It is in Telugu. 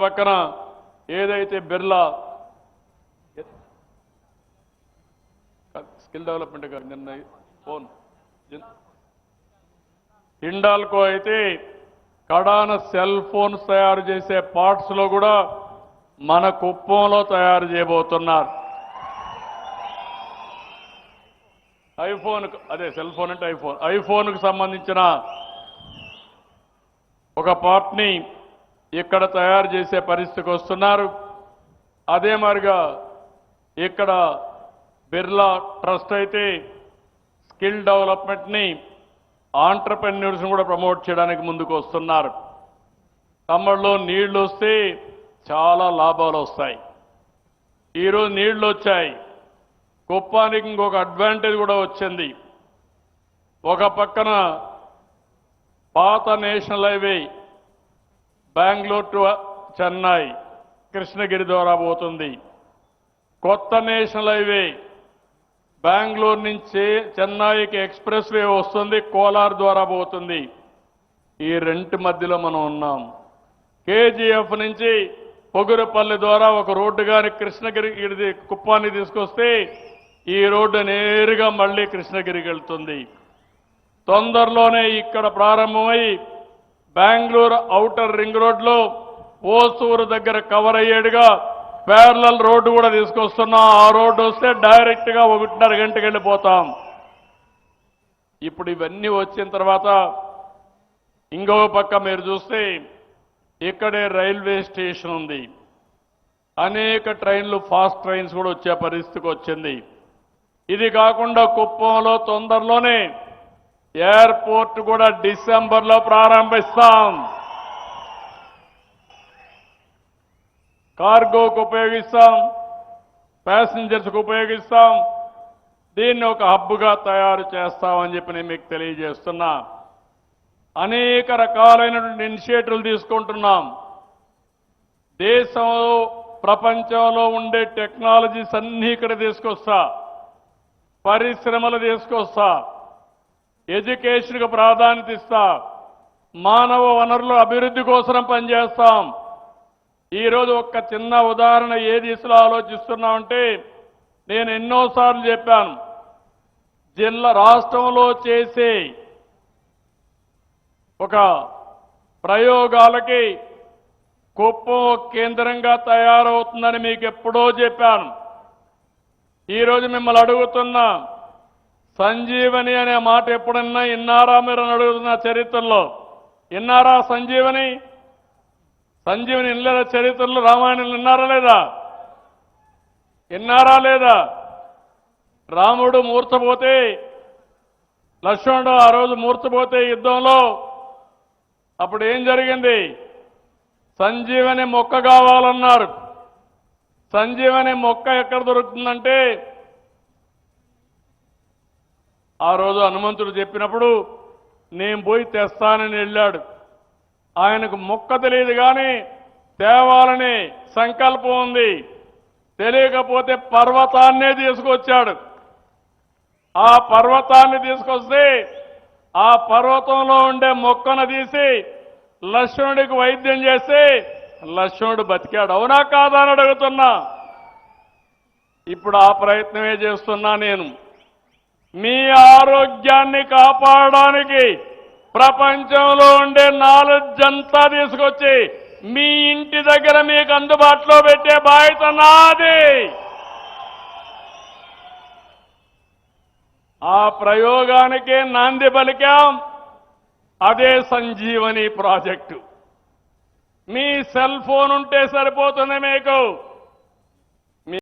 పక్కన ఏదైతే బిర్లా స్కిల్ డెవలప్మెంట్ గారు నిన్న ఫోన్ హిండాల్కో అయితే కడాన సెల్ ఫోన్స్ తయారు చేసే పార్ట్స్ లో కూడా మన కుప్పంలో తయారు చేయబోతున్నారు. ఐఫోన్ అదే సెల్ ఫోన్ అంటే ఐఫోన్కు సంబంధించిన ఒక పార్ట్ని ఇక్కడ తయారు చేసే పరిస్థితికి వస్తున్నారు. అదే మరిగా ఇక్కడ బిర్లా ట్రస్ట్ అయితే స్కిల్ డెవలప్మెంట్ని ఆంటర్‌ప్రెన్యూర్స్ కూడా ప్రమోట్ చేయడానికి ముందుకు వస్తున్నారు. తమ్ముళ్ళు నీళ్లు వస్తే చాలా లాభాలు వస్తాయి. ఈరోజు నీళ్లు వచ్చాయి, కుప్పానికి ఇంకొక అడ్వాంటేజ్ కూడా వచ్చింది. ఒక పక్కన పాత national highway Bengaluru to Chennai Krishnagiri ద్వారా పోతుంది. కొత్త నేషనల్ హైవే బెంగళూరు నుంచి చెన్నైకి ఎక్స్ప్రెస్ వే వస్తుంది, కోలార్ ద్వారా పోతుంది. ఈ రెంటి మధ్యలో మనం ఉన్నాం. కేజీఎఫ్ నుంచి పొగురుపల్లి ద్వారా ఒక రోడ్డు కానీ కృష్ణగిరి కుప్పాన్ని తీసుకొస్తే ఈ రోడ్డు నేరుగా మళ్లీ కృష్ణగిరికి వెళ్తుంది. తొందరలోనే ఇక్కడ ప్రారంభమై బెంగళూరు ఔటర్ రింగ్ రోడ్లో ఓసూరు దగ్గర కవర్ అయ్యేడుగా ప్యారలల్ రోడ్డు కూడా తీసుకొస్తున్నాం. ఆ రోడ్డు వస్తే డైరెక్ట్ గా 1.5 గంటకి వెళ్ళిపోతాం. ఇప్పుడు ఇవన్నీ వచ్చిన తర్వాత ఇంకో పక్క మీరు చూస్తే ఇక్కడే రైల్వే స్టేషన్ ఉంది. అనేక ట్రైన్లు ఫాస్ట్ ట్రైన్స్ కూడా వచ్చే పరిస్థితికి వచ్చింది. ఇది కాకుండా కుప్పంలో తొందరలోనే ఎయిర్పోర్ట్ కూడా డిసెంబర్లో ప్రారంభిస్తాం. కార్గోకు ఉపయోగిస్తాం, ప్యాసింజర్స్కు ఉపయోగిస్తాం. దీన్ని ఒక హబ్గా తయారు చేస్తామని చెప్పి నేను మీకు తెలియజేస్తున్నా. అనేక రకాలైనటువంటి ఇనిషియేటివ్లు తీసుకుంటున్నాం. దేశంలో ప్రపంచంలో ఉండే టెక్నాలజీస్ అన్నీ ఇక్కడ తీసుకొస్తా, పరిశ్రమలు తీసుకొస్తా, ఎడ్యుకేషన్కు ప్రాధాన్యత ఇస్తా, మానవ వనరుల అభివృద్ధి కోసం పనిచేస్తాం. ఈరోజు ఒక చిన్న ఉదాహరణ ఏ దిశలో ఆలోచిస్తున్నామంటే నేను ఎన్నోసార్లు చెప్పాను, రాష్ట్రంలో చేసే ఒక ప్రయోగాలకి కుప్పం కేంద్రంగా తయారవుతుందని మీకు ఎప్పుడో చెప్పాను. ఈరోజు మిమ్మల్ని అడుగుతున్నా, సంజీవని అనే మాట ఎప్పుడన్నా విన్నారా మీరు అని అడుగుతున్న చరిత్రలో విన్నారా? సంజీవని వినలేదా? చరిత్రలో రామాయణం విన్నారా లేదా? విన్నారా లేదా? రాముడు మూర్ఛపోతే, లక్ష్మణుడు ఆ రోజు మూర్ఛపోతే యుద్ధంలో అప్పుడు ఏం జరిగింది? సంజీవని మొక్క కావాలన్నారు. సంజీవని మొక్క ఎక్కడ దొరుకుతుందంటే ఆ రోజు హనుమంతుడు చెప్పినప్పుడు నేను పోయి తెస్తానని వెళ్ళాడు. ఆయనకు మొక్క తెలియదు కానీ తేవాలని సంకల్పం ఉంది. తెలియకపోతే పర్వతాన్నే తీసుకొచ్చాడు. ఆ పర్వతాన్ని తీసుకొస్తే ఆ పర్వతంలో ఉండే మొక్కను తీసి లక్ష్మణుడికి వైద్యం చేస్తే లక్ష్మణుడు బతికాడు. అవునా కాదా అని అడుగుతున్నా. ఇప్పుడు ఆ ప్రయత్నమే చేస్తున్నా నేను. మీ ఆరోగ్యాన్ని కాపాడడానికి ప్రపంచంలో ఉండే నాలెడ్జ్ అంతా తీసుకొచ్చి మీ ఇంటి దగ్గర మీకు అందుబాటులో పెట్టే బాధ్యత నాది. ఆ ప్రయోగానికి నాంది పలికాం. అదే సంజీవని ప్రాజెక్టు. మీ సెల్ ఫోన్ ఉంటే సరిపోతుంది మీకు.